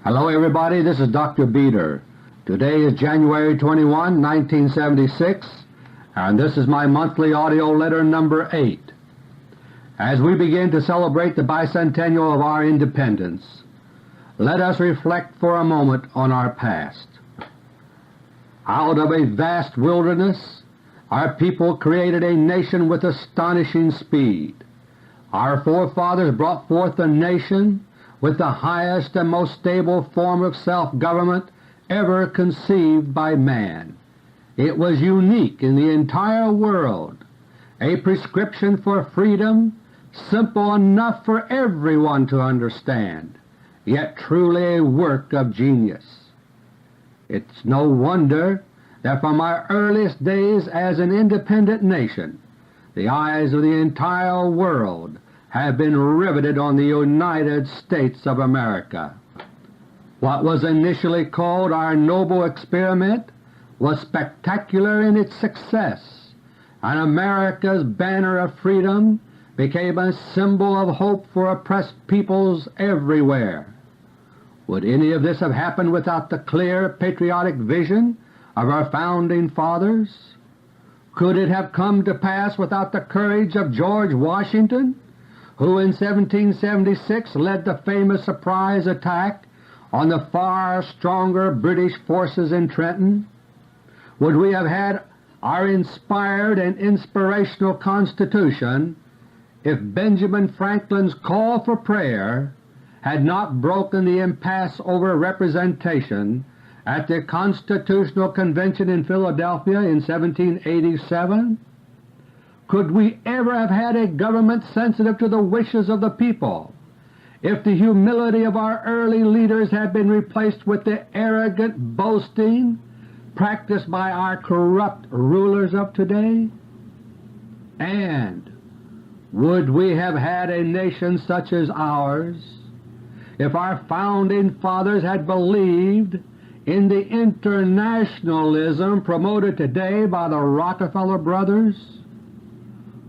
Hello everybody, this is Dr. Beter. Today is January 21, 1976, and this is my monthly audio letter number 8. As we begin to celebrate the bicentennial of our independence, let us reflect for a moment on our past. Out of a vast wilderness, our people created a nation with astonishing speed. Our forefathers brought forth a nation with the highest and most stable form of self-government ever conceived by man. It was unique in the entire world, a prescription for freedom simple enough for everyone to understand, yet truly a work of genius. It's no wonder that from our earliest days as an independent nation, the eyes of the entire world have been riveted on the United States of America. What was initially called our noble experiment was spectacular in its success, and America's banner of freedom became a symbol of hope for oppressed peoples everywhere. Would any of this have happened without the clear patriotic vision of our Founding Fathers? Could it have come to pass without the courage of George Washington, who in 1776 led the famous surprise attack on the far stronger British forces in Trenton? Would we have had our inspired and inspirational Constitution if Benjamin Franklin's call for prayer had not broken the impasse over representation at the Constitutional Convention in Philadelphia in 1787? Could we ever have had a government sensitive to the wishes of the people if the humility of our early leaders had been replaced with the arrogant boasting practiced by our corrupt rulers of today? And would we have had a nation such as ours if our Founding Fathers had believed in the internationalism promoted today by the Rockefeller Brothers?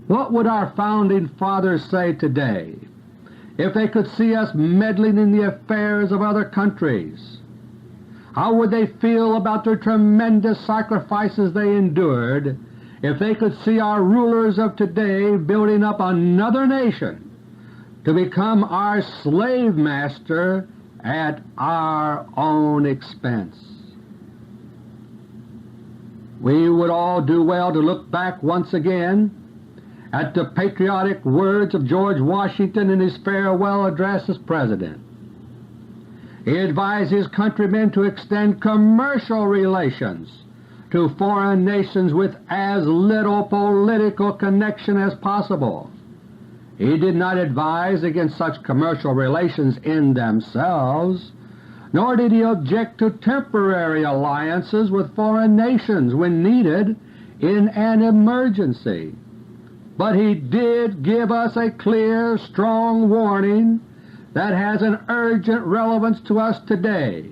What would our Founding Fathers say today if they could see us meddling in the affairs of other countries? How would they feel about the tremendous sacrifices they endured if they could see our rulers of today building up another nation to become our slave master at our own expense? We would all do well to look back once again at the patriotic words of George Washington in his farewell address as President. He advised his countrymen to extend commercial relations to foreign nations with as little political connection as possible. He did not advise against such commercial relations in themselves, nor did he object to temporary alliances with foreign nations when needed in an emergency. But he did give us a clear, strong warning that has an urgent relevance to us today,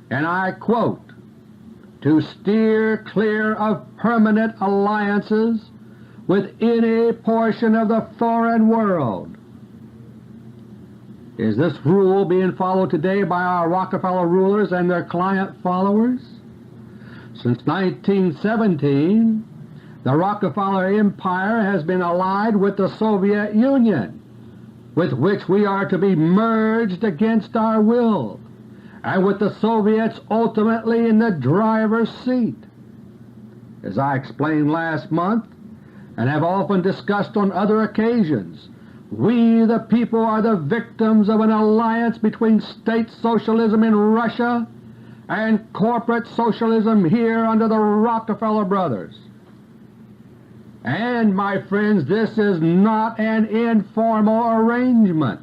and I quote, "to steer clear of permanent alliances with any portion of the foreign world." Is this rule being followed today by our Rockefeller rulers and their client followers? Since 1917, the Rockefeller Empire has been allied with the Soviet Union, with which we are to be merged against our will, and with the Soviets ultimately in the driver's seat. As I explained last month, and have often discussed on other occasions, we the people are the victims of an alliance between State Socialism in Russia and Corporate Socialism here under the Rockefeller Brothers. And, my friends, this is not an informal arrangement.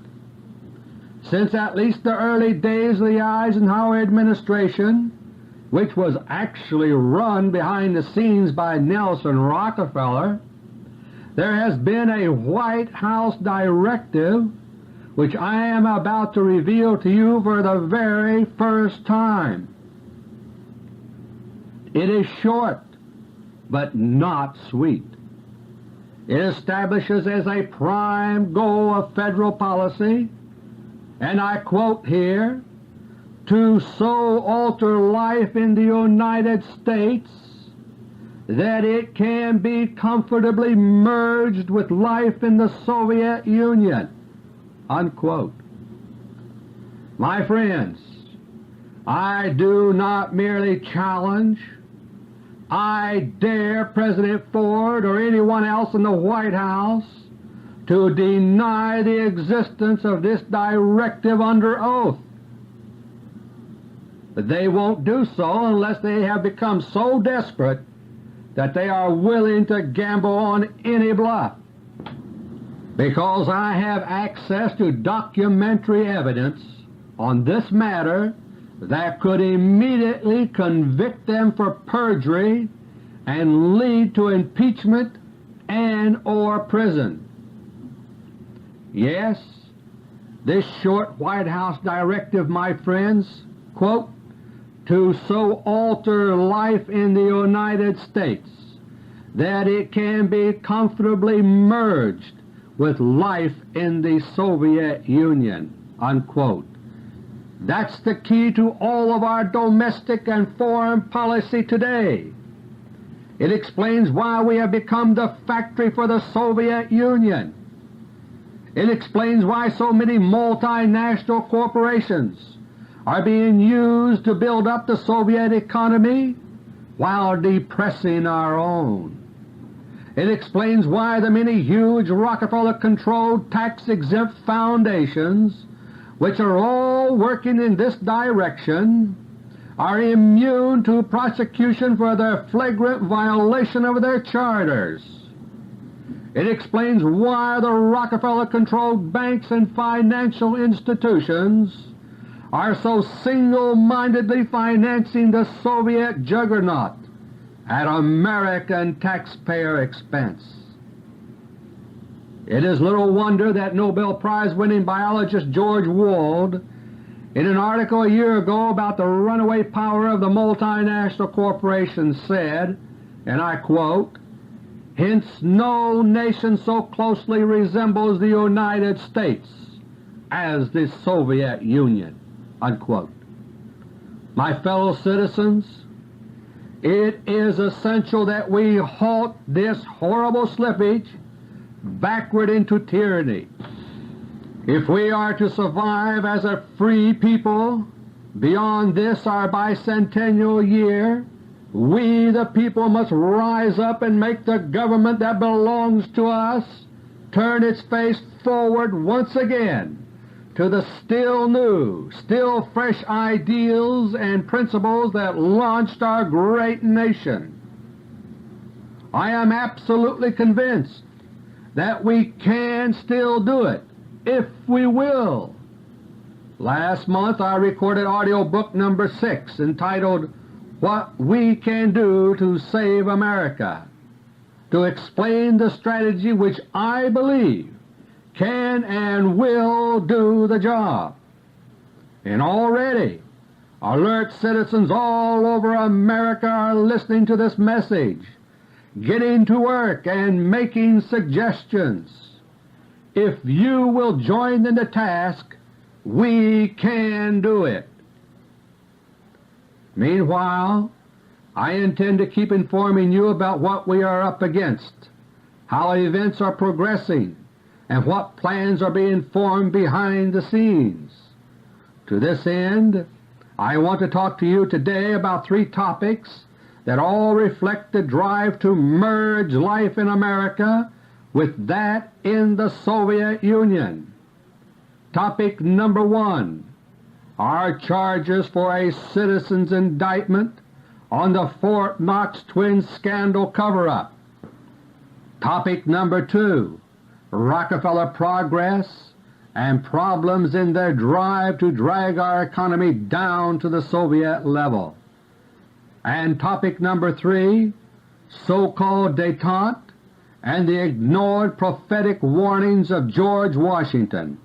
Since at least the early days of the Eisenhower Administration, which was actually run behind the scenes by Nelson Rockefeller, there has been a White House Directive which I am about to reveal to you for the very first time. It is short, but not sweet. It establishes as a prime goal of federal policy, and I quote here, to so alter life in the United States that it can be comfortably merged with life in the Soviet Union." Unquote. My friends, I do not merely challenge, I dare President Ford or anyone else in the White House to deny the existence of this directive under oath. But they won't do so unless they have become so desperate that they are willing to gamble on any bluff. Because I have access to documentary evidence on this matter that could immediately convict them for perjury and lead to impeachment and or prison. Yes, this short White House directive, my friends, quote, "to so alter life in the United States that it can be comfortably merged with life in the Soviet Union," unquote. That's the key to all of our domestic and foreign policy today. It explains why we have become the factory for the Soviet Union. It explains why so many multinational corporations are being used to build up the Soviet economy while depressing our own. It explains why the many huge Rockefeller-controlled tax-exempt foundations, which are all working in this direction, are immune to prosecution for their flagrant violation of their charters. It explains why the Rockefeller-controlled banks and financial institutions are so single-mindedly financing the Soviet juggernaut at American taxpayer expense. It is little wonder that Nobel Prize-winning biologist George Wald, in an article a year ago about the runaway power of the multinational corporations, said, and I quote, "Hence no nation so closely resembles the United States as the Soviet Union," unquote. My fellow citizens, it is essential that we halt this horrible slippage backward into tyranny. If we are to survive as a free people beyond this our bicentennial year, we the people must rise up and make the government that belongs to us turn its face forward once again to the still new, still fresh ideals and principles that launched our great nation. I am absolutely convinced that we can still do it, if we will. Last month I recorded audio book number 6 entitled "What We Can Do to Save America," to explain the strategy which I believe can and will do the job. And already alert citizens all over America are listening to this message, getting to work and making suggestions. If you will join in the task, we can do it. Meanwhile, I intend to keep informing you about what we are up against, how events are progressing, and what plans are being formed behind the scenes. To this end, I want to talk to you today about 3 topics that all reflect the drive to merge life in America with that in the Soviet Union. Topic number 1, our charges for a citizen's indictment on the Fort Knox twin scandal cover-up. Topic number 2, Rockefeller progress and problems in their drive to drag our economy down to the Soviet level. And topic number 3, so-called détente and the ignored prophetic warnings of George Washington.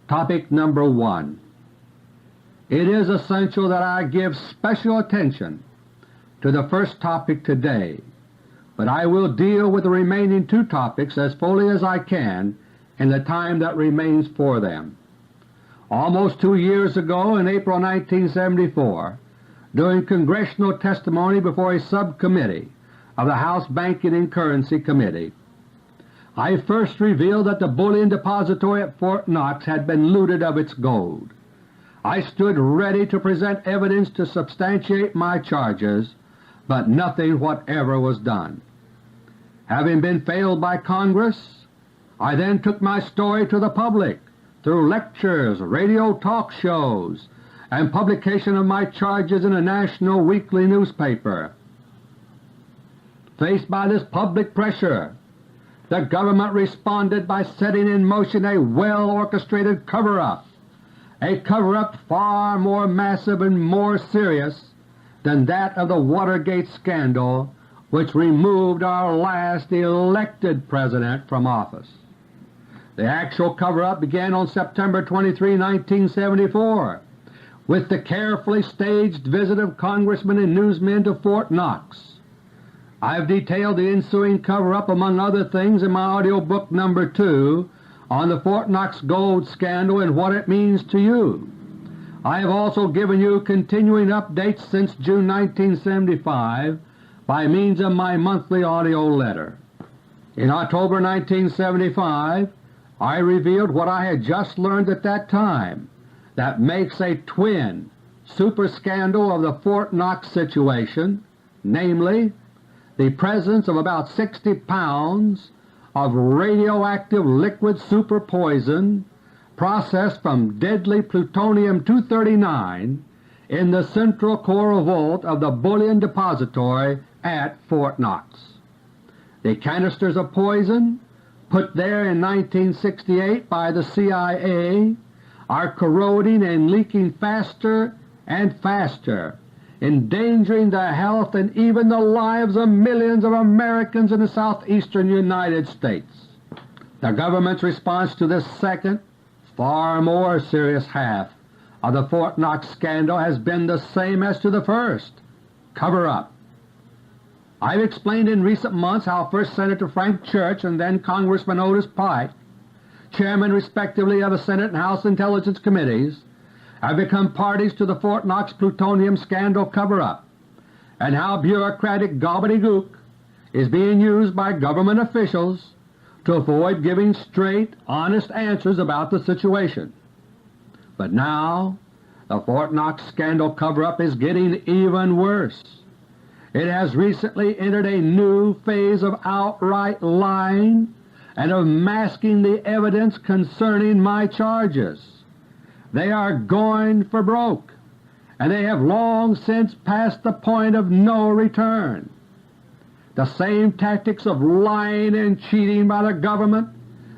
Topic number 1. It is essential that I give special attention to the first topic today, but I will deal with the remaining 2 topics as fully as I can in the time that remains for them. almost 2 years ago in April 1974, during congressional testimony before a subcommittee of the House Banking and Currency Committee. I first revealed that the bullion depository at Fort Knox had been looted of its gold. I stood ready to present evidence to substantiate my charges, but nothing whatever was done. Having been failed by Congress, I then took my story to the public through lectures, radio talk shows, and publication of my charges in a national weekly newspaper. Faced by this public pressure, the government responded by setting in motion a well-orchestrated cover-up, a cover-up far more massive and more serious than that of the Watergate scandal, which removed our last elected President from office. The actual cover-up began on September 23, 1974, with the carefully staged visit of congressmen and newsmen to Fort Knox. I have detailed the ensuing cover-up among other things in my audio book number 2 on the Fort Knox gold scandal and what it means to you. I have also given you continuing updates since June 1975 by means of my monthly audio letter. In October 1975, I revealed what I had just learned at that time that makes a twin super scandal of the Fort Knox situation, namely the presence of about 60 pounds of radioactive liquid super poison processed from deadly plutonium-239 in the central core vault of the bullion depository at Fort Knox. The canisters of poison, put there in 1968 by the CIA, are corroding and leaking faster and faster, endangering the health and even the lives of millions of Americans in the southeastern United States. The government's response to this second, far more serious half of the Fort Knox scandal has been the same as to the first: cover-up. I've explained in recent months how first Senator Frank Church and then Congressman Otis Pike, chairmen respectively of the Senate and House Intelligence Committees, have become parties to the Fort Knox plutonium scandal cover-up, and how bureaucratic gobbledygook is being used by government officials to avoid giving straight, honest answers about the situation. But now the Fort Knox scandal cover-up is getting even worse. It has recently entered a new phase of outright lying and of masking the evidence concerning my charges. They are going for broke, and they have long since passed the point of no return. The same tactics of lying and cheating by the government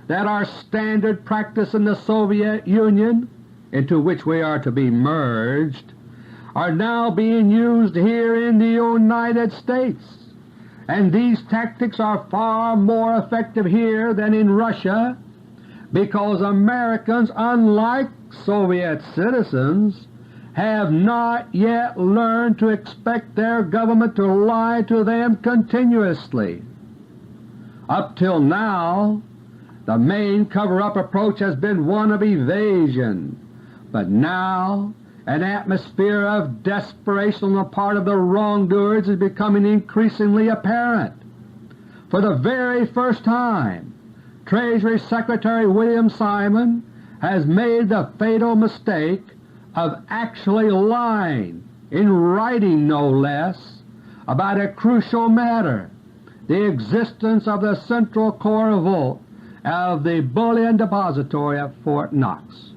that are standard practice in the Soviet Union, into which we are to be merged, are now being used here in the United States, and these tactics are far more effective here than in Russia, because Americans, unlike Soviet citizens, have not yet learned to expect their government to lie to them continuously. Up till now, the main cover-up approach has been one of evasion, but now an atmosphere of desperation on the part of the wrongdoers is becoming increasingly apparent. For the very first time, Treasury Secretary William Simon has made the fatal mistake of actually lying, in writing no less, about a crucial matter, the existence of the central core vault of the bullion depository at Fort Knox.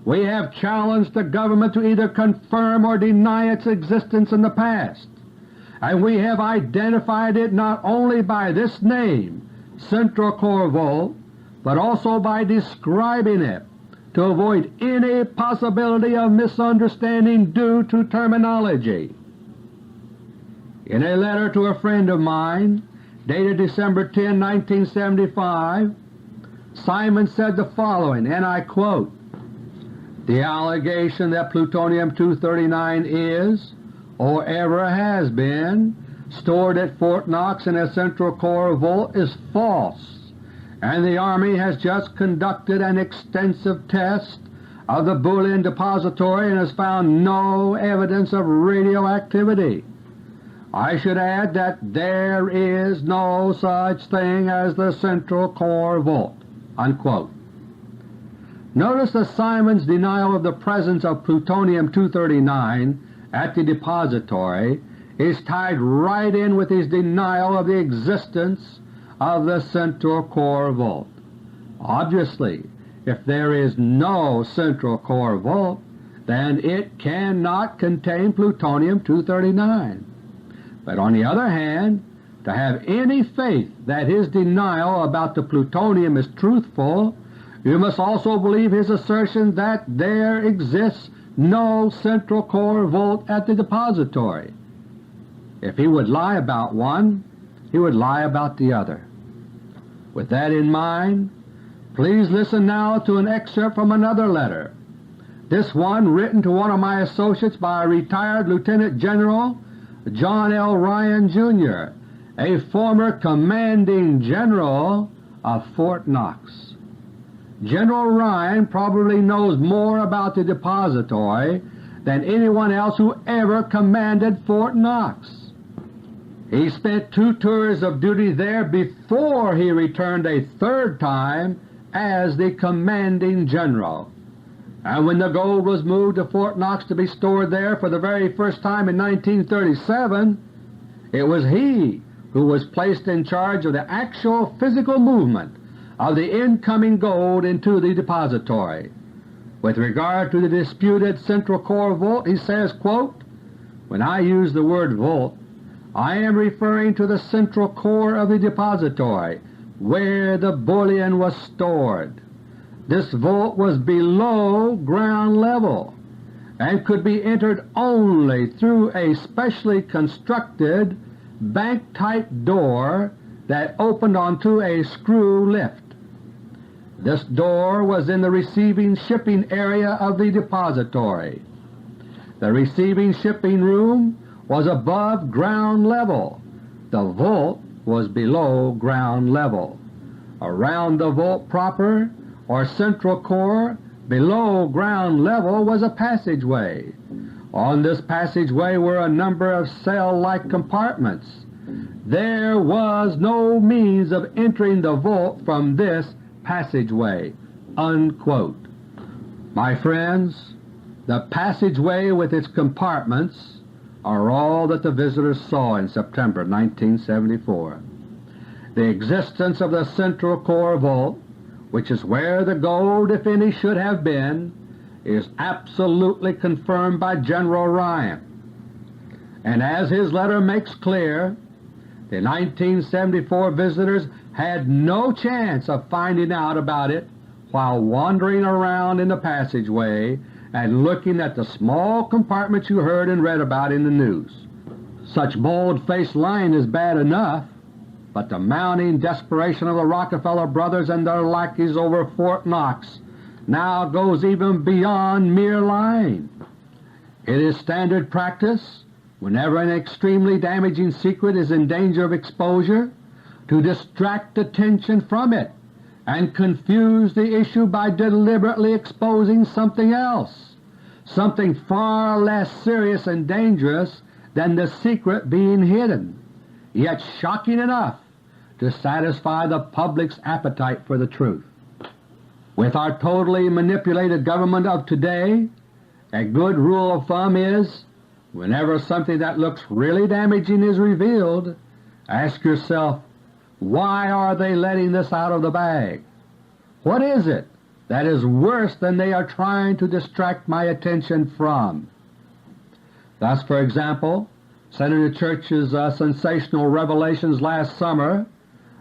We have challenged the government to either confirm or deny its existence in the past, and we have identified it not only by this name, Central Core Vault, but also by describing it to avoid any possibility of misunderstanding due to terminology. In a letter to a friend of mine, dated December 10, 1975, Simon said the following, and I quote, "The allegation that plutonium-239 is, or ever has been, stored at Fort Knox in a central core vault is false, and the Army has just conducted an extensive test of the bullion depository and has found no evidence of radioactivity. I should add that there is no such thing as the central core vault." Unquote. Notice that Simon's denial of the presence of plutonium-239 at the depository is tied right in with his denial of the existence of the central core vault. Obviously, if there is no central core vault, then it cannot contain plutonium-239. But on the other hand, to have any faith that his denial about the plutonium is truthful, you must also believe his assertion that there exists no central core vault at the depository. If he would lie about one, he would lie about the other. With that in mind, please listen now to an excerpt from another letter, this one written to one of my associates by retired Lieutenant General John L. Ryan, Jr., a former commanding general of Fort Knox. General Ryan probably knows more about the depository than anyone else who ever commanded Fort Knox. He spent 2 tours of duty there before he returned a 3rd time as the commanding general. And when the gold was moved to Fort Knox to be stored there for the very first time in 1937, it was he who was placed in charge of the actual physical movement of the incoming gold into the depository. With regard to the disputed central core vault, he says, quote, "When I use the word vault, I am referring to the central core of the depository, where the bullion was stored. This vault was below ground level and could be entered only through a specially constructed bank-type door that opened onto a screw lift. This door was in the receiving shipping area of the depository. The receiving shipping room was above ground level. The vault was below ground level. Around the vault proper, or central core, below ground level, was a passageway. On this passageway were a number of cell-like compartments. There was no means of entering the vault from this passageway." Unquote. My friends, the passageway with its compartments are all that the visitors saw in September 1974. The existence of the central core vault, which is where the gold, if any, should have been, is absolutely confirmed by General Ryan. And as his letter makes clear, the 1974 visitors had no chance of finding out about it while wandering around in the passageway and looking at the small compartments you heard and read about in the news. Such bold-faced lying is bad enough, but the mounting desperation of the Rockefeller brothers and their lackeys over Fort Knox now goes even beyond mere lying. It is standard practice, whenever an extremely damaging secret is in danger of exposure, to distract attention from it and confuse the issue by deliberately exposing something else, something far less serious and dangerous than the secret being hidden, yet shocking enough to satisfy the public's appetite for the truth. With our totally manipulated government of today, a good rule of thumb is, whenever something that looks really damaging is revealed, ask yourself, why are they letting this out of the bag? What is it that is worse than they are trying to distract my attention from? Thus, for example, Senator Church's sensational revelations last summer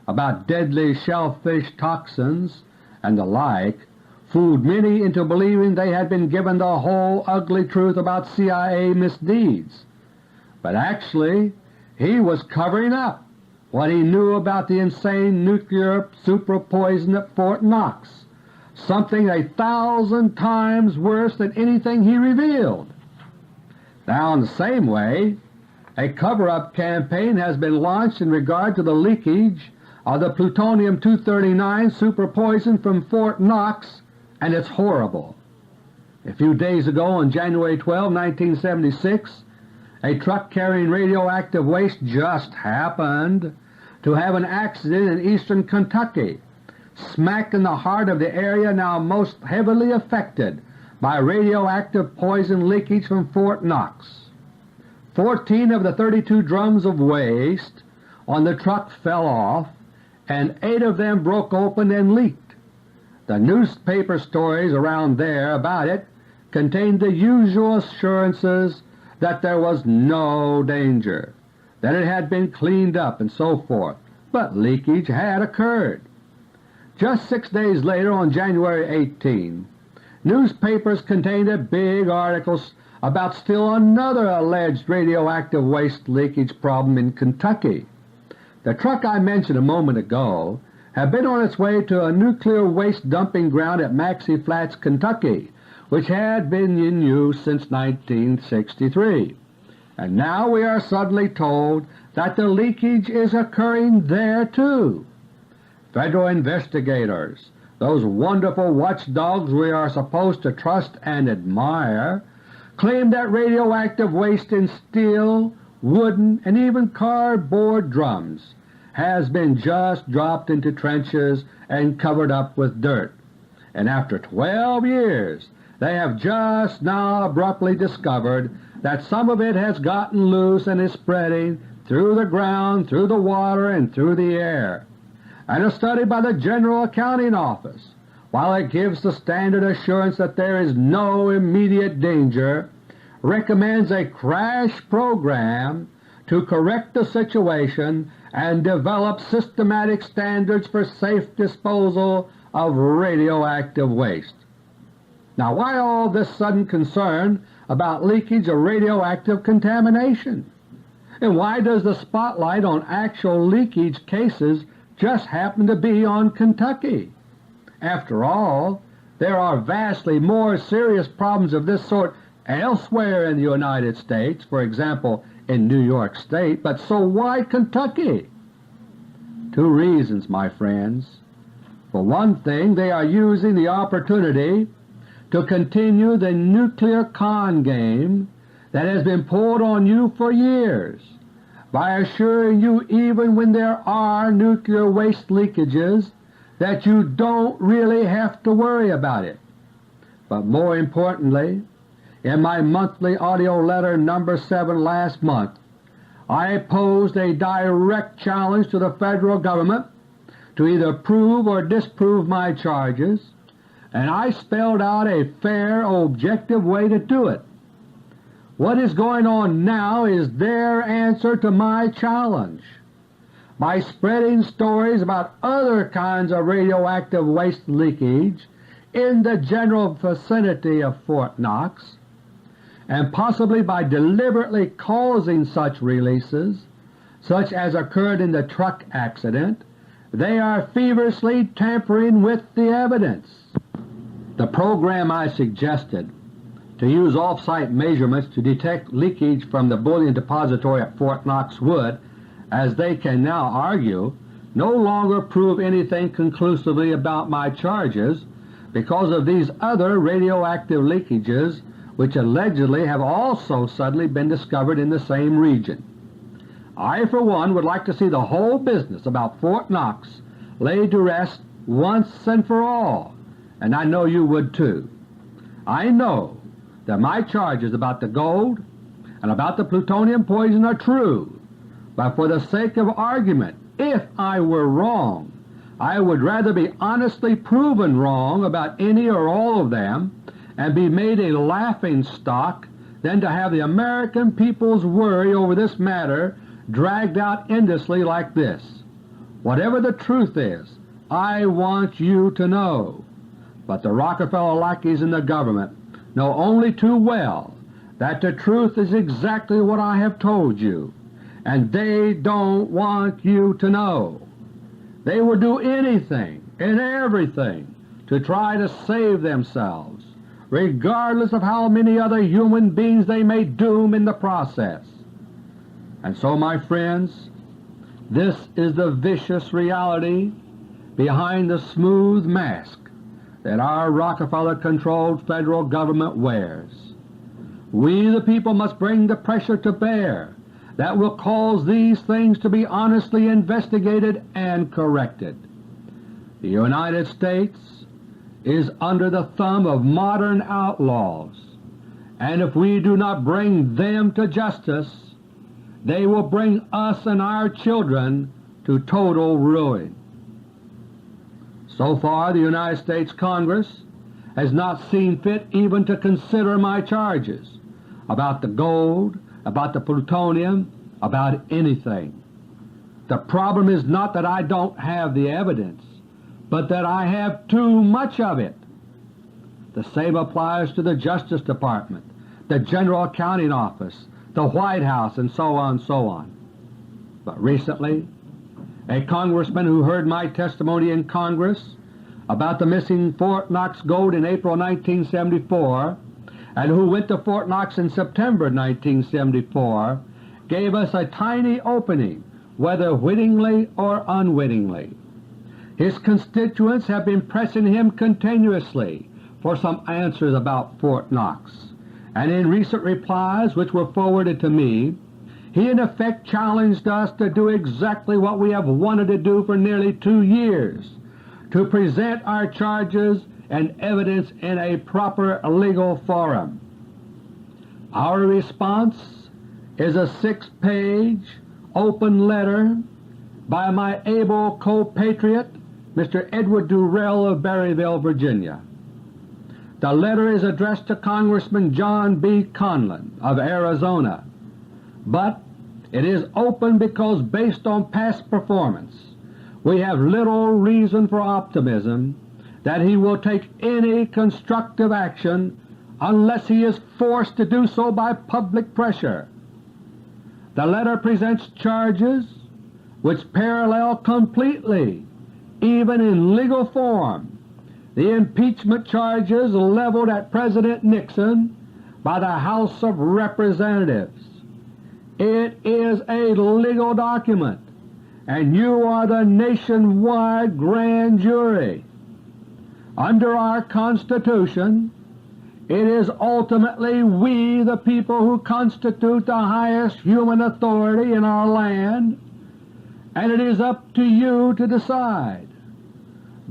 about deadly shellfish toxins and the like fooled many into believing they had been given the whole ugly truth about CIA misdeeds. But actually he was covering up what he knew about the insane nuclear super-poison at Fort Knox, something 1,000 times worse than anything he revealed. Now, in the same way, a cover-up campaign has been launched in regard to the leakage of the plutonium-239 super-poison from Fort Knox, and it's horrible. A few days ago, on January 12, 1976, a truck carrying radioactive waste just happened to have an accident in eastern Kentucky, smack in the heart of the area now most heavily affected by radioactive poison leakage from Fort Knox. 14 of the 32 drums of waste on the truck fell off, and 8 of them broke open and leaked. The newspaper stories around there about it contained the usual assurances that there was no danger, that it had been cleaned up and so forth, but leakage had occurred. Just 6 days later, on January 18, newspapers contained big articles about still another alleged radioactive waste leakage problem in Kentucky. The truck I mentioned a moment ago had been on its way to a nuclear waste dumping ground at Maxey Flats, Kentucky, which had been in use since 1963. And now we are suddenly told that the leakage is occurring there too. Federal investigators, those wonderful watchdogs we are supposed to trust and admire, claim that radioactive waste in steel, wooden, and even cardboard drums has been just dropped into trenches and covered up with dirt, and after 12 years they have just now abruptly discovered that some of it has gotten loose and is spreading through the ground, through the water, and through the air. And a study by the General Accounting Office, while it gives the standard assurance that there is no immediate danger, recommends a crash program to correct the situation and develop systematic standards for safe disposal of radioactive waste. Now, why all this sudden concern about leakage of radioactive contamination? And why does the spotlight on actual leakage cases just happen to be on Kentucky? After all, there are vastly more serious problems of this sort elsewhere in the United States, for example in New York State, but so why Kentucky? 2 reasons, my friends. For one thing, they are using the opportunity to continue the nuclear con game that has been pulled on you for years by assuring you, even when there are nuclear waste leakages, that you don't really have to worry about it. But more importantly, in my monthly audio letter number 7 last month, I posed a direct challenge to the Federal Government to either prove or disprove my charges, and I spelled out a fair, objective way to do it. What is going on now is their answer to my challenge. By spreading stories about other kinds of radioactive waste leakage in the general vicinity of Fort Knox, and possibly by deliberately causing such releases, such as occurred in the truck accident, they are feverishly tampering with the evidence. The program I suggested, to use off-site measurements to detect leakage from the bullion depository at Fort Knox, would, as they can now argue, no longer prove anything conclusively about my charges because of these other radioactive leakages which allegedly have also suddenly been discovered in the same region. I, for one, would like to see the whole business about Fort Knox laid to rest once and for all, and I know you would too. I know that my charges about the gold and about the plutonium poison are true, but for the sake of argument, if I were wrong, I would rather be honestly proven wrong about any or all of them and be made a laughingstock than to have the American people's worry over this matter dragged out endlessly like this. Whatever the truth is, I want you to know. But the Rockefeller lackeys in the government know only too well that the truth is exactly what I have told you, and they don't want you to know. They will do anything and everything to try to save themselves, regardless of how many other human beings they may doom in the process. And so, my friends, this is the vicious reality behind the smooth mask that our Rockefeller-controlled federal government wears. We the people must bring the pressure to bear that will cause these things to be honestly investigated and corrected. The United States is under the thumb of modern outlaws, and if we do not bring them to justice, they will bring us and our children to total ruin. So far the United States Congress has not seen fit even to consider my charges about the gold, about the plutonium, about anything. The problem is not that I don't have the evidence, but that I have too much of it. The same applies to the Justice Department, the General Accounting Office, the White House, and so on and so on. But recently, a congressman who heard my testimony in Congress about the missing Fort Knox gold in April 1974 and who went to Fort Knox in September 1974 gave us a tiny opening, whether wittingly or unwittingly. His constituents have been pressing him continuously for some answers about Fort Knox, and in recent replies which were forwarded to me, he in effect challenged us to do exactly what we have wanted to do for nearly 2 years, to present our charges and evidence in a proper legal forum. Our response is a 6-page open letter by my able co-patriot, Mr. Edward Durrell of Berryville, Virginia. The letter is addressed to Congressman John B. Conlon of Arizona, but it is open because based on past performance we have little reason for optimism that he will take any constructive action unless he is forced to do so by public pressure. The letter presents charges which parallel completely, even in legal form, the impeachment charges leveled at President Nixon by the House of Representatives. It is a legal document, and you are the nationwide grand jury. Under our Constitution, it is ultimately we the people who constitute the highest human authority in our land, and it is up to you to decide.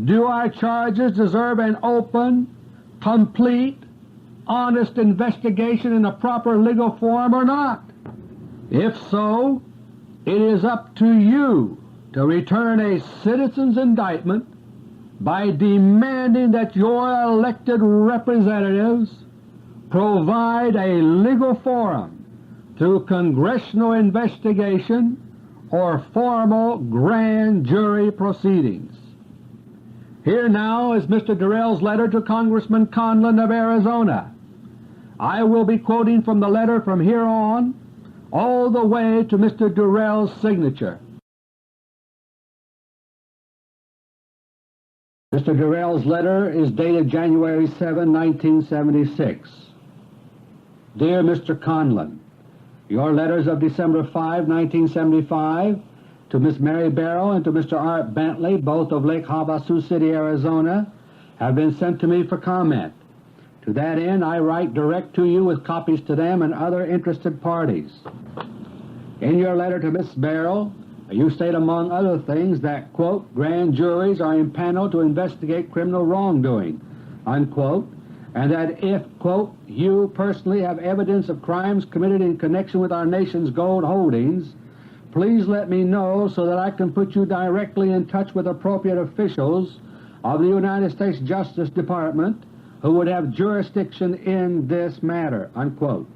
Do our charges deserve an open, complete, honest investigation in a proper legal form or not? If so, it is up to you to return a citizen's indictment by demanding that your elected representatives provide a legal forum through congressional investigation or formal grand jury proceedings. Here now is Mr. Durrell's letter to Congressman Conlon of Arizona. I will be quoting from the letter from here on all the way to Mr. Durrell's signature. Mr. Durrell's letter is dated January 7, 1976. Dear Mr. Conlon, your letters of December 5, 1975, to Miss Mary Barrow and to Mr. Art Bentley, both of Lake Havasu City, Arizona, have been sent to me for comment. To that end, I write direct to you with copies to them and other interested parties. In your letter to Miss Barrow, you state among other things that, quote, grand juries are impaneled to investigate criminal wrongdoing, unquote, and that if, quote, you personally have evidence of crimes committed in connection with our nation's gold holdings, please let me know so that I can put you directly in touch with appropriate officials of the United States Justice Department who would have jurisdiction in this matter, unquote.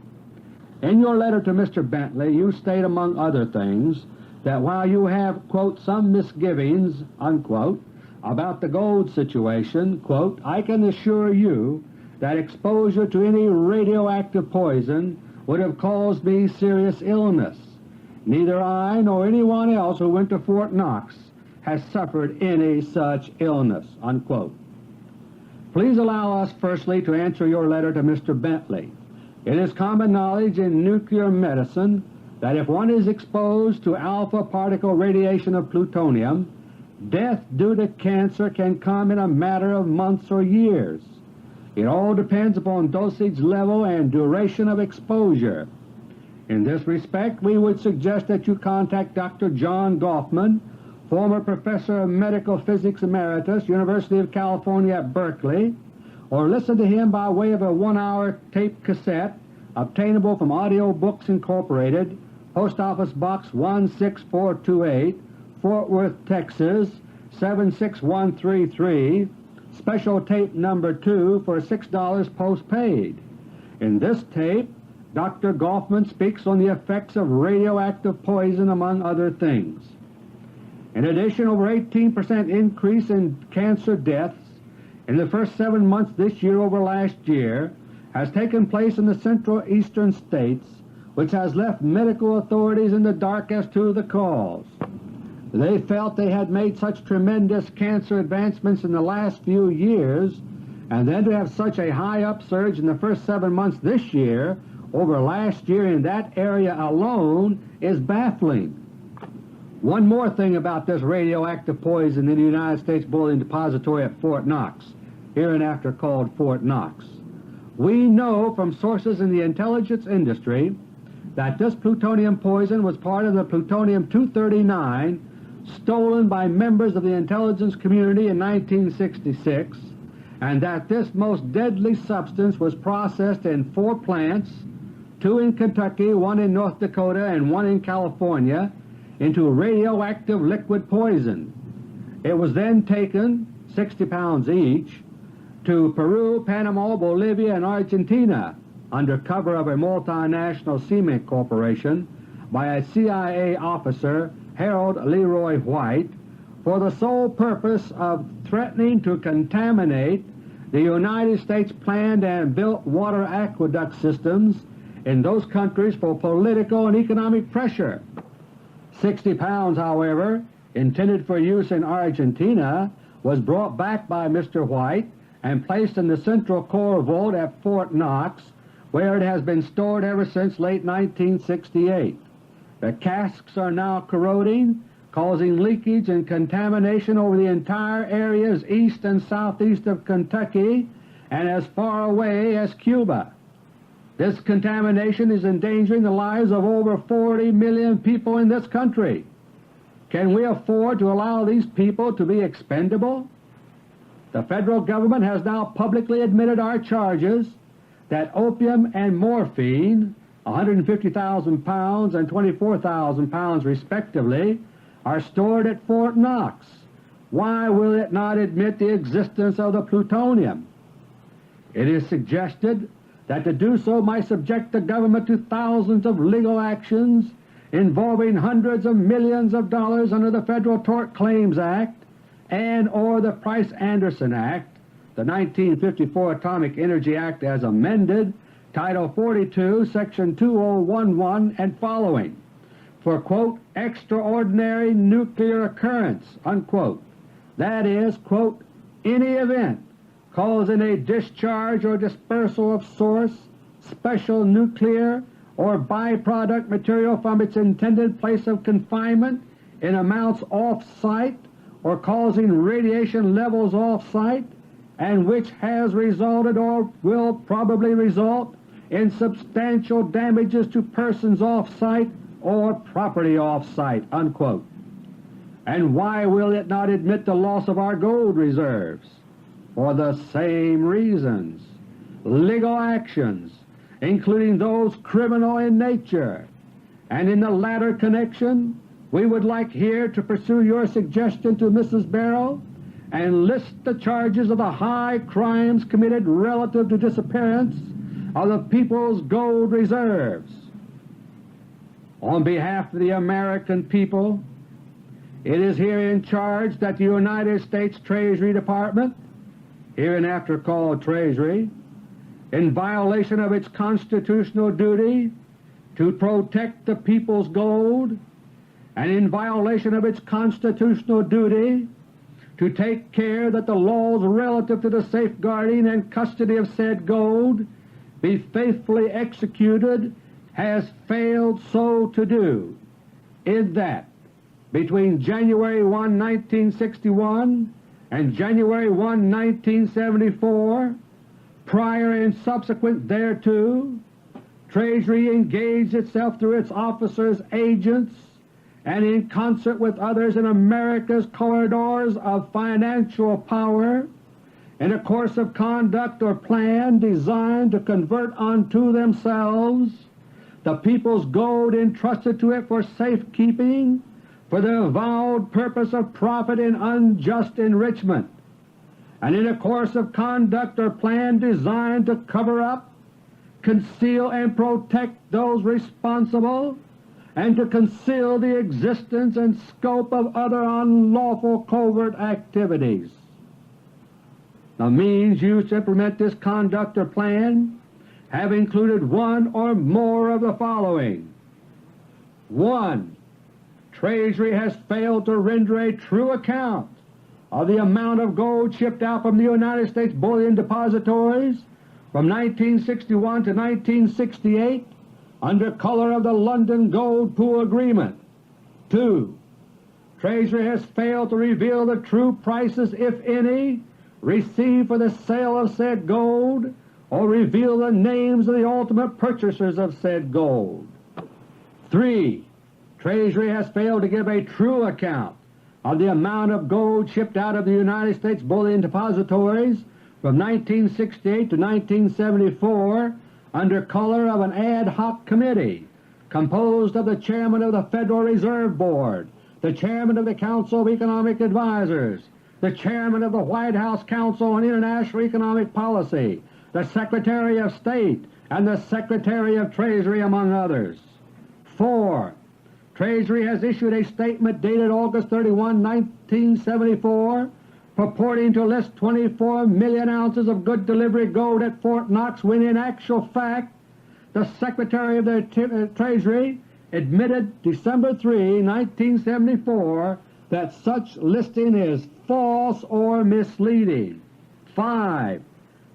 In your letter to Mr. Bentley, you state among other things that while you have, quote, some misgivings, unquote, about the gold situation, quote, I can assure you that exposure to any radioactive poison would have caused me serious illness. Neither I nor anyone else who went to Fort Knox has suffered any such illness, unquote. Please allow us firstly to answer your letter to Mr. Bentley. It is common knowledge in nuclear medicine that if one is exposed to alpha particle radiation of plutonium, Death due to cancer can come in a matter of months or years. It all depends upon dosage level and duration of exposure. In this respect, we would suggest that you contact Dr. John Goffman, former Professor of Medical Physics Emeritus, University of California at Berkeley, or listen to him by way of a 1-hour tape cassette obtainable from Audio Books Incorporated, Post Office Box 16428, Fort Worth, Texas 76133, special tape number 2 for $6 postpaid. In this tape, Dr. Goffman speaks on the effects of radioactive poison, among other things. In addition, over 18% increase in cancer deaths in the first 7 months this year over last year has taken place in the central eastern states, which has left medical authorities in the dark as to the cause. They felt they had made such tremendous cancer advancements in the last few years, and then to have such a high upsurge in the first 7 months this year over last year in that area alone is baffling. One more thing about this radioactive poison in the United States Bullion Depository at Fort Knox, hereinafter called Fort Knox. We know from sources in the intelligence industry that this plutonium poison was part of the plutonium-239 stolen by members of the intelligence community in 1966, and that this most deadly substance was processed in 4 plants, 2 in Kentucky, 1 in North Dakota, and 1 in California, into radioactive liquid poison. It was then taken, 60 pounds each, to Peru, Panama, Bolivia, and Argentina under cover of a multinational cement corporation by a CIA officer, Harold Leroy White, for the sole purpose of threatening to contaminate the United States planned and built water aqueduct systems in those countries for political and economic pressure. 60 pounds, however, intended for use in Argentina, was brought back by Mr. White and placed in the Central Core Vault at Fort Knox, where it has been stored ever since late 1968. The casks are now corroding, causing leakage and contamination over the entire areas east and southeast of Kentucky and as far away as Cuba. This contamination is endangering the lives of over 40 million people in this country. Can we afford to allow these people to be expendable? The Federal Government has now publicly admitted our charges that opium and morphine, 150,000 pounds and 24,000 pounds respectively, are stored at Fort Knox. Why will it not admit the existence of the plutonium? It is suggested that to do so might subject the government to thousands of legal actions involving hundreds of millions of dollars under the Federal Tort Claims Act and or the Price-Anderson Act, the 1954 Atomic Energy Act as amended, Title 42, Section 2011 and following, for, quote, extraordinary nuclear occurrence, unquote. That is, quote, any event causing a discharge or dispersal of source, special nuclear or byproduct material from its intended place of confinement in amounts off-site or causing radiation levels off-site, and which has resulted or will probably result in substantial damages to persons off-site or property off-site, unquote. And why will it not admit the loss of our gold reserves? For the same reasons. Legal actions, including those criminal in nature. And in the latter connection, we would like here to pursue your suggestion to Mrs. Barrow and list the charges of the high crimes committed relative to disappearance of the people's gold reserves. On behalf of the American people, it is herein charged that the United States Treasury Department, hereinafter called Treasury, in violation of its constitutional duty to protect the people's gold and in violation of its constitutional duty to take care that the laws relative to the safeguarding and custody of said gold be faithfully executed, has failed so to do, in that between January 1, 1961 and January 1, 1974, prior and subsequent thereto, Treasury engaged itself through its officers, agents, and in concert with others in America's corridors of financial power in a course of conduct or plan designed to convert unto themselves the people's gold entrusted to it for safekeeping for the avowed purpose of profit and unjust enrichment, and in a course of conduct or plan designed to cover up, conceal, and protect those responsible, and to conceal the existence and scope of other unlawful covert activities. The means used to implement this conduct or plan have included one or more of the following. 1. Treasury has failed to render a true account of the amount of gold shipped out from the United States bullion depositories from 1961 to 1968 under color of the London Gold Pool Agreement. 2. Treasury has failed to reveal the true prices, if any, received for the sale of said gold, or reveal the names of the ultimate purchasers of said gold. 3. Treasury has failed to give a true account of the amount of gold shipped out of the United States bullion depositories from 1968 to 1974 under color of an ad hoc committee composed of the Chairman of the Federal Reserve Board, the Chairman of the Council of Economic Advisers, the Chairman of the White House Council on International Economic Policy, the Secretary of State, and the Secretary of Treasury, among others. 4. Treasury has issued a statement dated August 31, 1974, purporting to list 24 million ounces of good delivery gold at Fort Knox, when in actual fact the Secretary of the Treasury admitted December 3, 1974, that such listing is false or misleading. 5.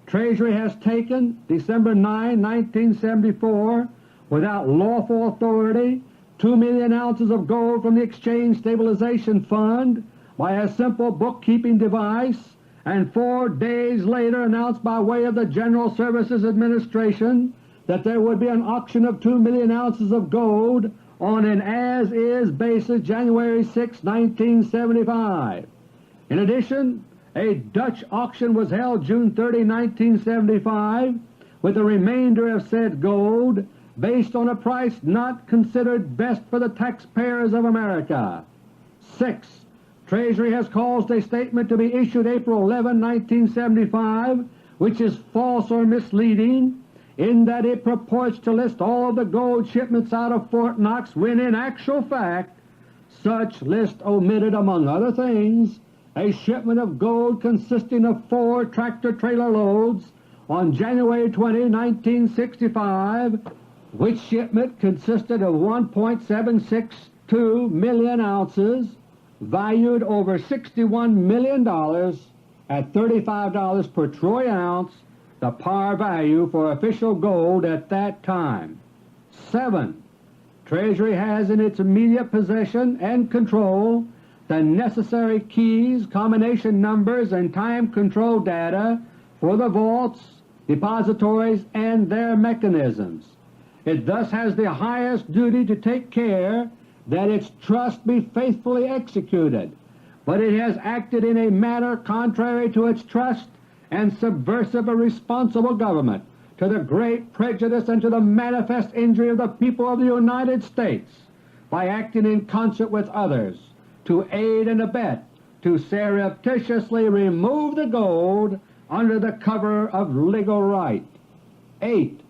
Treasury has taken December 9, 1974, without lawful authority, 2 million ounces of gold from the Exchange Stabilization Fund by a simple bookkeeping device, and 4 days later announced by way of the General Services Administration that there would be an auction of 2 million ounces of gold on an as-is basis January 6, 1975. In addition, a Dutch auction was held June 30, 1975, with the remainder of said gold based on a price not considered best for the taxpayers of America. 6. Treasury has caused a statement to be issued April 11, 1975, which is false or misleading, in that it purports to list all of the gold shipments out of Fort Knox, when in actual fact such list omitted, among other things, a shipment of gold consisting of 4 tractor-trailer loads on January 20, 1965, which shipment consisted of 1.762 million ounces, valued over $61 million at $35 per troy ounce, the par value for official gold at that time. 7. Treasury has in its immediate possession and control the necessary keys, combination numbers, and time control data for the vaults, depositories, and their mechanisms. It thus has the highest duty to take care that its trust be faithfully executed, but it has acted in a manner contrary to its trust and subversive of responsible government, to the great prejudice and to the manifest injury of the people of the United States, by acting in concert with others to aid and abet, to surreptitiously remove the gold under the cover of legal right. 8.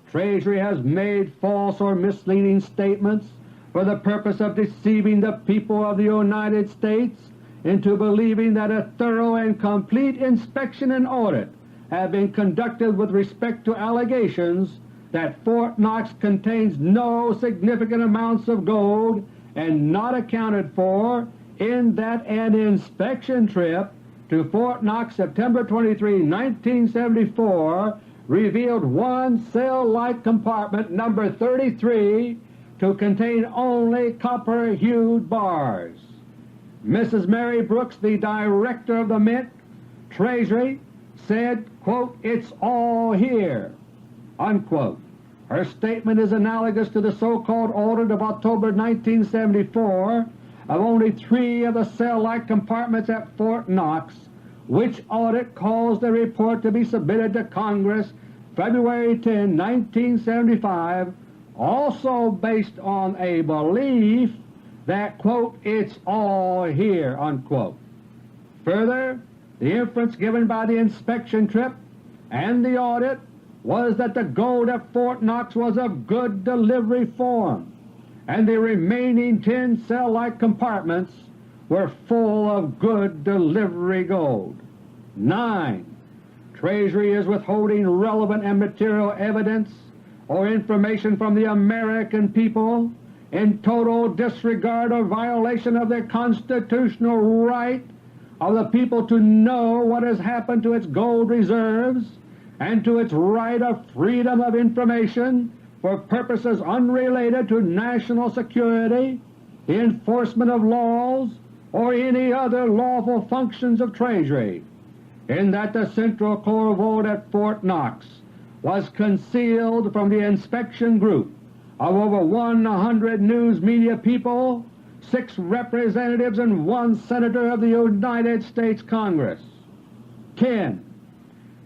Treasury has made false or misleading statements for the purpose of deceiving the people of the United States into believing that a thorough and complete inspection and audit have been conducted with respect to allegations that Fort Knox contains no significant amounts of gold and not accounted for, in that an inspection trip to Fort Knox September 23, 1974 revealed one cell-like compartment number 33 to contain only copper-hued bars. Mrs. Mary Brooks, the Director of the Mint Treasury, said, quote, "It's all here," unquote. Her statement is analogous to the so-called audit of October 1974 of only 3 of the cell-like compartments at Fort Knox, which audit caused a report to be submitted to Congress February 10, 1975, also based on a belief that, quote, "it's all here," unquote. Further, the inference given by the inspection trip and the audit was that the gold at Fort Knox was of good delivery form, and the remaining 10 cell-like compartments were full of good delivery gold. 9. Treasury is withholding relevant and material evidence or information from the American people in total disregard or violation of the constitutional right of the people to know what has happened to its gold reserves and to its right of freedom of information for purposes unrelated to national security, the enforcement of laws, or any other lawful functions of Treasury, in that the Central Core Vault at Fort Knox was concealed from the inspection group of over 100 news media people, 6 representatives, and 1 senator of the United States Congress. 10.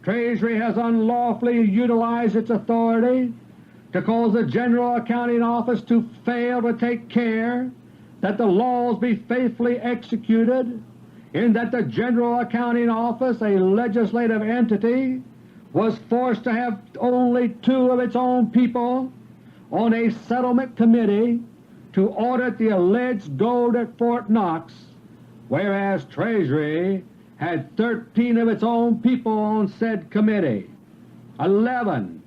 Treasury has unlawfully utilized its authority to cause the General Accounting Office to fail to take care that the laws be faithfully executed, in that the General Accounting Office, a legislative entity, was forced to have only 2 of its own people on a settlement committee to audit the alleged gold at Fort Knox, whereas Treasury had 13 of its own people on said committee. 11.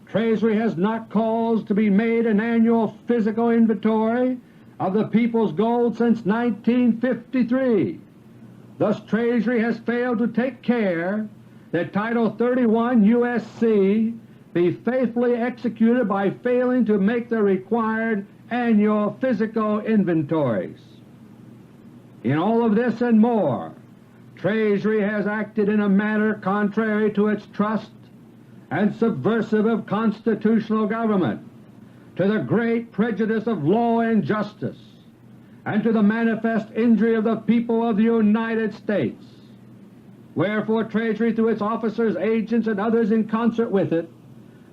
Treasury has not caused to be made an annual physical inventory of the people's gold since 1953. Thus Treasury has failed to take care that Title 31 U.S.C. be faithfully executed by failing to make the required annual physical inventories. In all of this and more, Treasury has acted in a manner contrary to its trust and subversive of constitutional government, to the great prejudice of law and justice, and to the manifest injury of the people of the United States. Wherefore Treasury, through its officers, agents, and others in concert with it,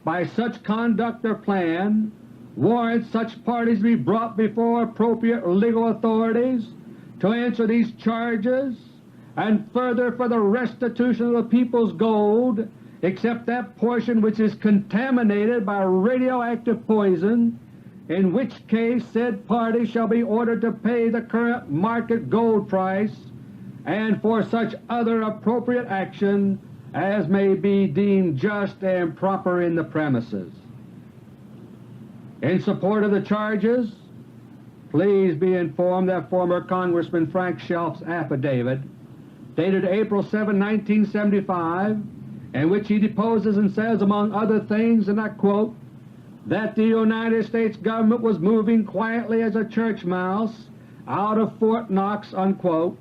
by such conduct or plan, warrants such parties be brought before appropriate legal authorities to answer these charges, and further for the restitution of the people's gold, except that portion which is contaminated by radioactive poison, in which case said party shall be ordered to pay the current market gold price, and for such other appropriate action as may be deemed just and proper in the premises. In support of the charges, please be informed that former Congressman Frank Shelf's affidavit, dated April 7, 1975, in which he deposes and says, among other things, and I quote, that the United States government was moving quietly as a church mouse out of Fort Knox, unquote,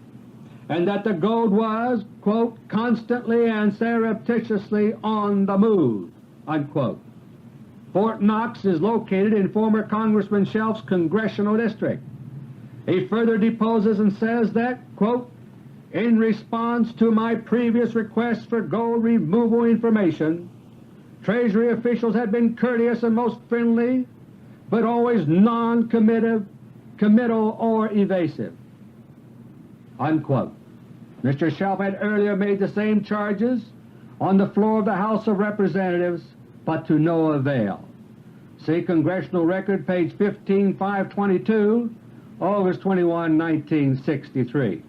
and that the gold was, quote, constantly and surreptitiously on the move, unquote. Fort Knox is located in former Congressman Shelf's congressional district. He further deposes and says that, quote, in response to my previous request for gold removal information, Treasury officials had been courteous and most friendly, but always non-committal or evasive, unquote. Mr. Shelf had earlier made the same charges on the floor of the House of Representatives, but to no avail. See Congressional Record, page 15-522, August 21, 1963.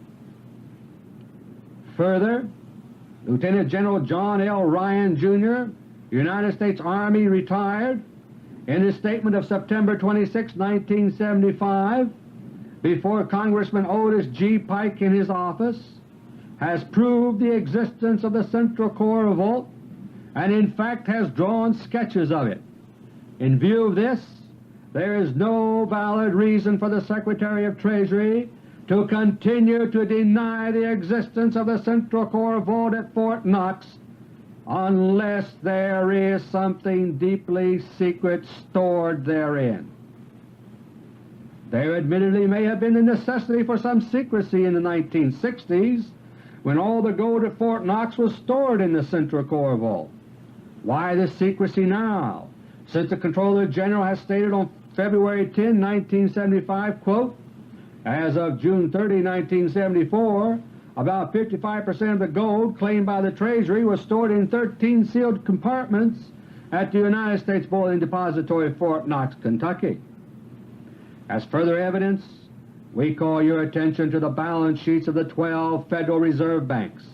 Further, Lieutenant General John L. Ryan, Jr., United States Army, retired, in his statement of September 26, 1975, before Congressman Otis G. Pike in his office, has proved the existence of the Central Core Vault, and in fact has drawn sketches of it. In view of this, there is no valid reason for the Secretary of Treasury to continue to deny the existence of the Central Core Vault at Fort Knox unless there is something deeply secret stored therein. There admittedly may have been a necessity for some secrecy in the 1960s when all the gold at Fort Knox was stored in the Central Core Vault. Why this secrecy now, since the Comptroller General has stated on February 10, 1975, quote, "As of June 30, 1974, about 55% of the gold claimed by the Treasury was stored in 13 sealed compartments at the United States Bullion Depository, Fort Knox, Kentucky." As further evidence, we call your attention to the balance sheets of the 12 Federal Reserve Banks,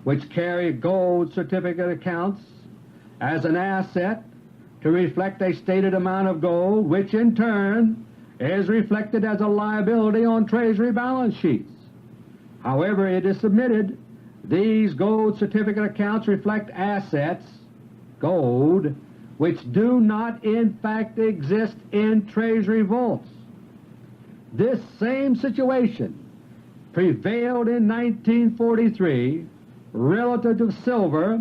which carry gold certificate accounts as an asset to reflect a stated amount of gold, which in turn is reflected as a liability on Treasury balance sheets. However, it is submitted these gold certificate accounts reflect assets, gold, which do not in fact exist in Treasury vaults. This same situation prevailed in 1943 relative to silver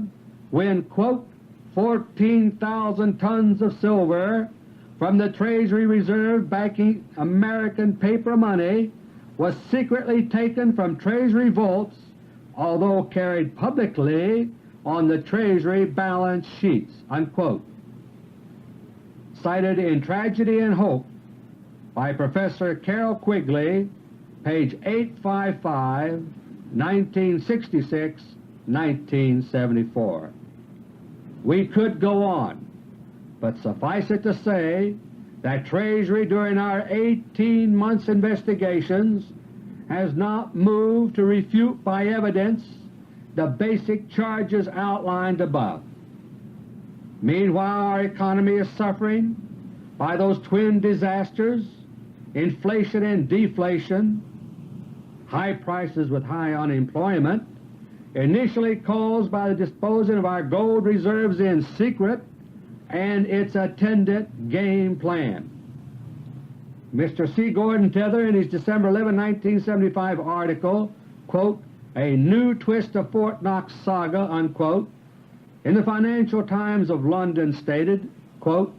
when, quote, 14,000 tons of silver from the Treasury Reserve backing American paper money was secretly taken from Treasury vaults, although carried publicly on the Treasury balance sheets, unquote. Cited in Tragedy and Hope by Professor Carroll Quigley, page 855, 1966, 1974. We could go on, but suffice it to say that Treasury during our 18 months investigations has not moved to refute by evidence the basic charges outlined above. Meanwhile, our economy is suffering by those twin disasters, inflation and deflation, high prices with high unemployment, initially caused by the disposing of our gold reserves in secret and its attendant game plan. Mr. C. Gordon Tether, in his December 11, 1975 article, quote, "A New Twist of Fort Knox Saga," unquote, in the Financial Times of London stated, quote,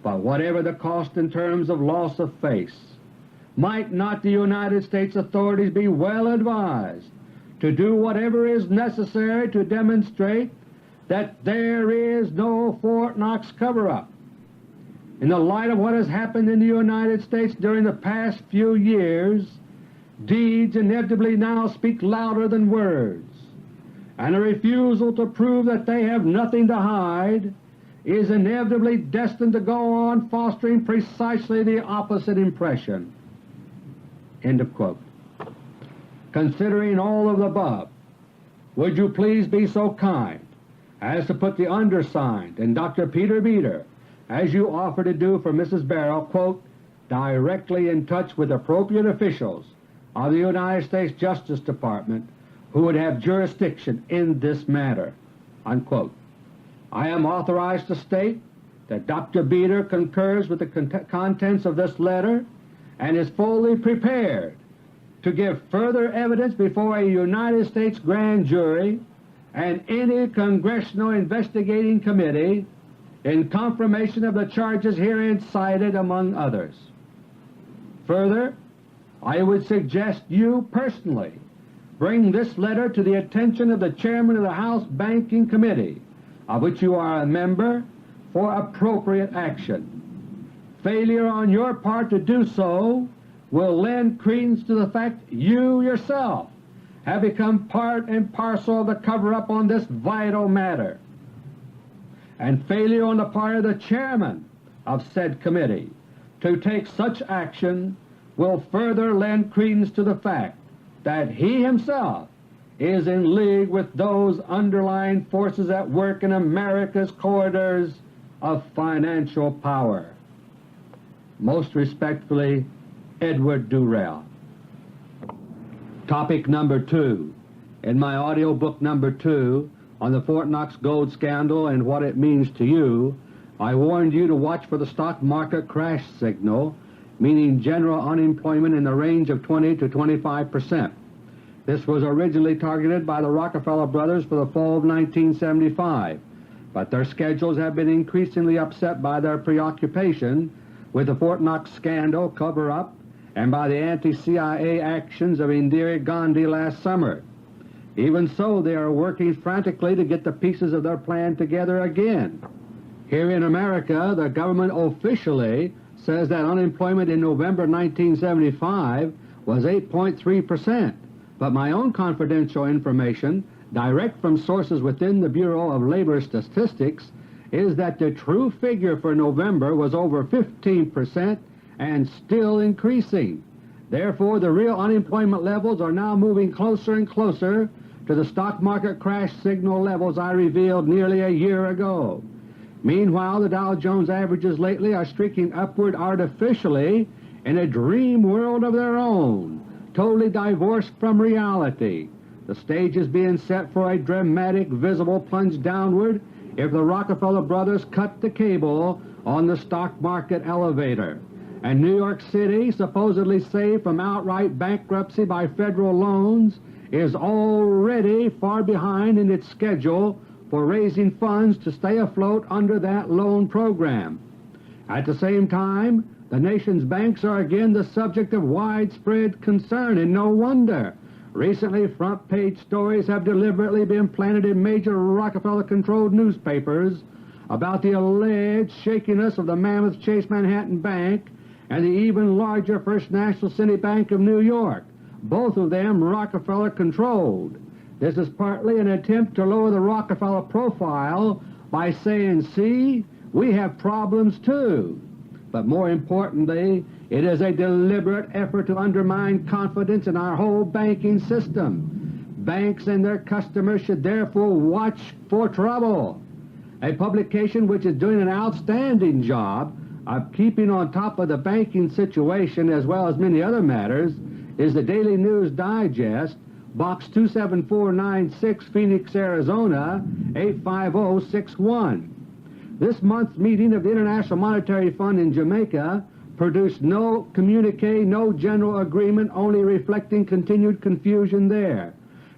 "But whatever the cost in terms of loss of face, might not the United States authorities be well advised to do whatever is necessary to demonstrate that there is no Fort Knox cover-up? In the light of what has happened in the United States during the past few years, deeds inevitably now speak louder than words, and a refusal to prove that they have nothing to hide is inevitably destined to go on fostering precisely the opposite impression." End of quote. Considering all of the above, would you please be so kind as to put the undersigned and Dr. Peter Beater, as you offer to do for Mrs. Barrow, quote, "directly in touch with appropriate officials of the United States Justice Department who would have jurisdiction in this matter," unquote. I am authorized to state that Dr. Beater concurs with the contents of this letter and is fully prepared to give further evidence before a United States grand jury and any Congressional investigating committee in confirmation of the charges herein cited, among others. Further, I would suggest you personally bring this letter to the attention of the Chairman of the House Banking Committee, of which you are a member, for appropriate action. Failure on your part to do so will lend credence to the fact you yourself have become part and parcel of the cover-up on this vital matter. And failure on the part of the Chairman of said committee to take such action will further lend credence to the fact that he himself is in league with those underlying forces at work in America's corridors of financial power. Most respectfully, Edward Durrell. Topic number 2. In my audio book number 2 on the Fort Knox gold scandal and what it means to you, I warned you to watch for the stock market crash signal, meaning general unemployment in the range of 20 to 25%. This was originally targeted by the Rockefeller Brothers for the fall of 1975, but their schedules have been increasingly upset by their preoccupation with the Fort Knox scandal cover-up and by the anti-CIA actions of Indira Gandhi last summer. Even so, they are working frantically to get the pieces of their plan together again. Here in America, the government officially says that unemployment in November 1975 was 8.3%, but my own confidential information, direct from sources within the Bureau of Labor Statistics, is that the true figure for November was over 15% and still increasing. Therefore, the real unemployment levels are now moving closer and closer to the stock market crash signal levels I revealed nearly a year ago. Meanwhile, the Dow Jones averages lately are streaking upward artificially in a dream world of their own, totally divorced from reality. The stage is being set for a dramatic visible plunge downward if the Rockefeller Brothers cut the cable on the stock market elevator. And New York City, supposedly saved from outright bankruptcy by federal loans, is already far behind in its schedule for raising funds to stay afloat under that loan program. At the same time, the nation's banks are again the subject of widespread concern, and no wonder. Recently, front-page stories have deliberately been planted in major Rockefeller-controlled newspapers about the alleged shakiness of the mammoth Chase Manhattan Bank and the even larger First National City Bank of New York, both of them Rockefeller-controlled. This is partly an attempt to lower the Rockefeller profile by saying, see, we have problems too. But more importantly, it is a deliberate effort to undermine confidence in our whole banking system. Banks and their customers should therefore watch for trouble. A publication which is doing an outstanding job of keeping on top of the banking situation as well as many other matters is the Daily News Digest, Box 27496, Phoenix, Arizona 85061. This month's meeting of the International Monetary Fund in Jamaica produced no communique, no general agreement, only reflecting continued confusion there.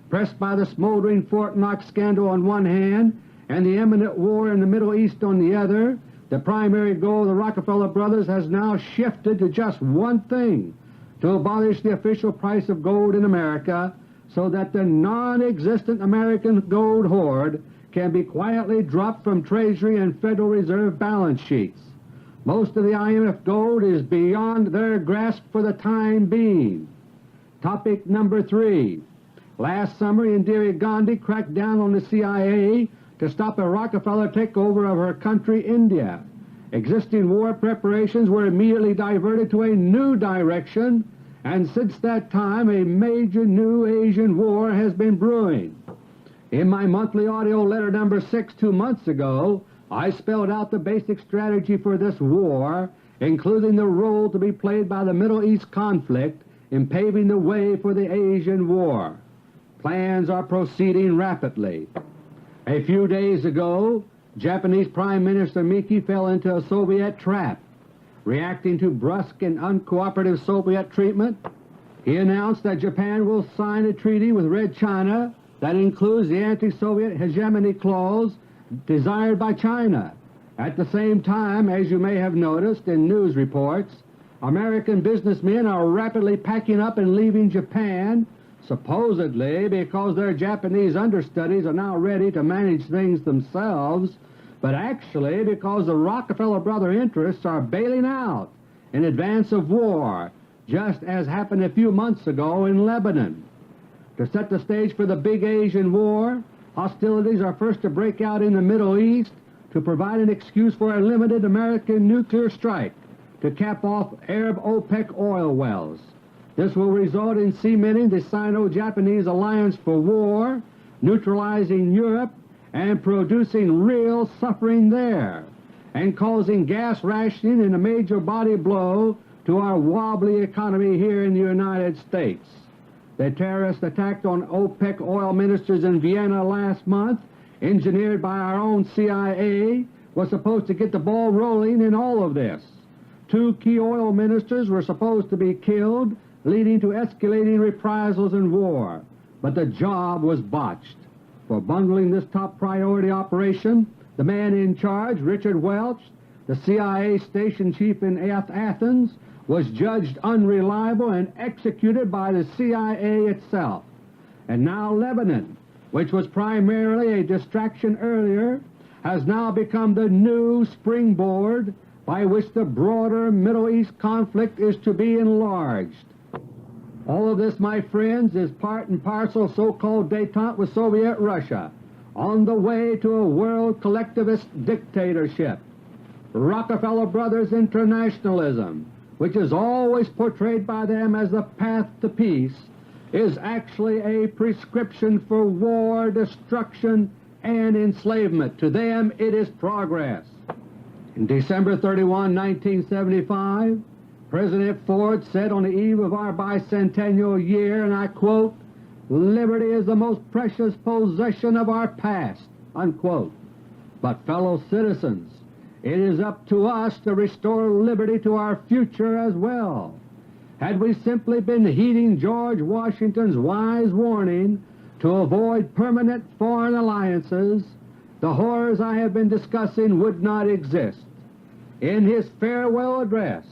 Pressed by the smoldering Fort Knox scandal on one hand and the imminent war in the Middle East on the other, the primary goal of the Rockefeller Brothers has now shifted to just one thing: to abolish the official price of gold in America so that the non-existent American gold hoard can be quietly dropped from Treasury and Federal Reserve balance sheets. Most of the IMF gold is beyond their grasp for the time being. Topic number 3. Last summer, Indira Gandhi cracked down on the CIA to stop a Rockefeller takeover of her country, India. Existing war preparations were immediately diverted to a new direction, and since that time a major new Asian war has been brewing. In my monthly audio letter number 6 2 months ago, I spelled out the basic strategy for this war, including the role to be played by the Middle East conflict in paving the way for the Asian war. Plans are proceeding rapidly. A few days ago, Japanese Prime Minister Miki fell into a Soviet trap. Reacting to brusque and uncooperative Soviet treatment, he announced that Japan will sign a treaty with Red China that includes the anti-Soviet hegemony clause desired by China. At the same time, as you may have noticed in news reports, American businessmen are rapidly packing up and leaving Japan, supposedly because their Japanese understudies are now ready to manage things themselves, but actually because the Rockefeller brother interests are bailing out in advance of war, just as happened a few months ago in Lebanon. To set the stage for the big Asian war, hostilities are first to break out in the Middle East to provide an excuse for a limited American nuclear strike to cap off Arab OPEC oil wells. This will result in cementing the Sino-Japanese alliance for war, neutralizing Europe, and producing real suffering there, and causing gas rationing and a major body blow to our wobbly economy here in the United States. The terrorist attack on OPEC oil ministers in Vienna last month, engineered by our own CIA, was supposed to get the ball rolling in all of this. 2 key oil ministers were supposed to be killed, leading to escalating reprisals and war, but the job was botched. For bungling this top priority operation, the man in charge, Richard Welch, the CIA station chief in Athens, was judged unreliable and executed by the CIA itself. And now Lebanon, which was primarily a distraction earlier, has now become the new springboard by which the broader Middle East conflict is to be enlarged. All of this, my friends, is part and parcel of so-called détente with Soviet Russia on the way to a world collectivist dictatorship. Rockefeller Brothers internationalism, which is always portrayed by them as the path to peace, is actually a prescription for war, destruction, and enslavement. To them it is progress. In December 31, 1975, President Ford said on the eve of our bicentennial year, and I quote, "Liberty is the most precious possession of our past," unquote. But fellow citizens, it is up to us to restore liberty to our future as well. Had we simply been heeding George Washington's wise warning to avoid permanent foreign alliances, the horrors I have been discussing would not exist. In his farewell address,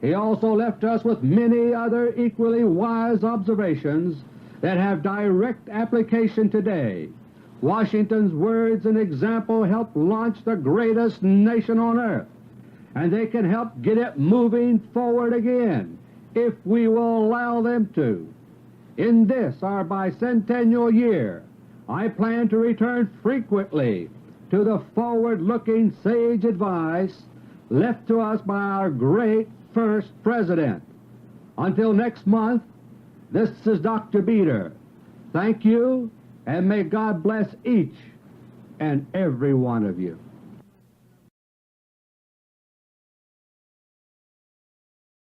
he also left us with many other equally wise observations that have direct application today. Washington's words and example helped launch the greatest nation on earth, and they can help get it moving forward again if we will allow them to. In this, our bicentennial year, I plan to return frequently to the forward-looking sage advice left to us by our great first President. Until next month, this is Dr. Beter. Thank you, and may God bless each and every one of you.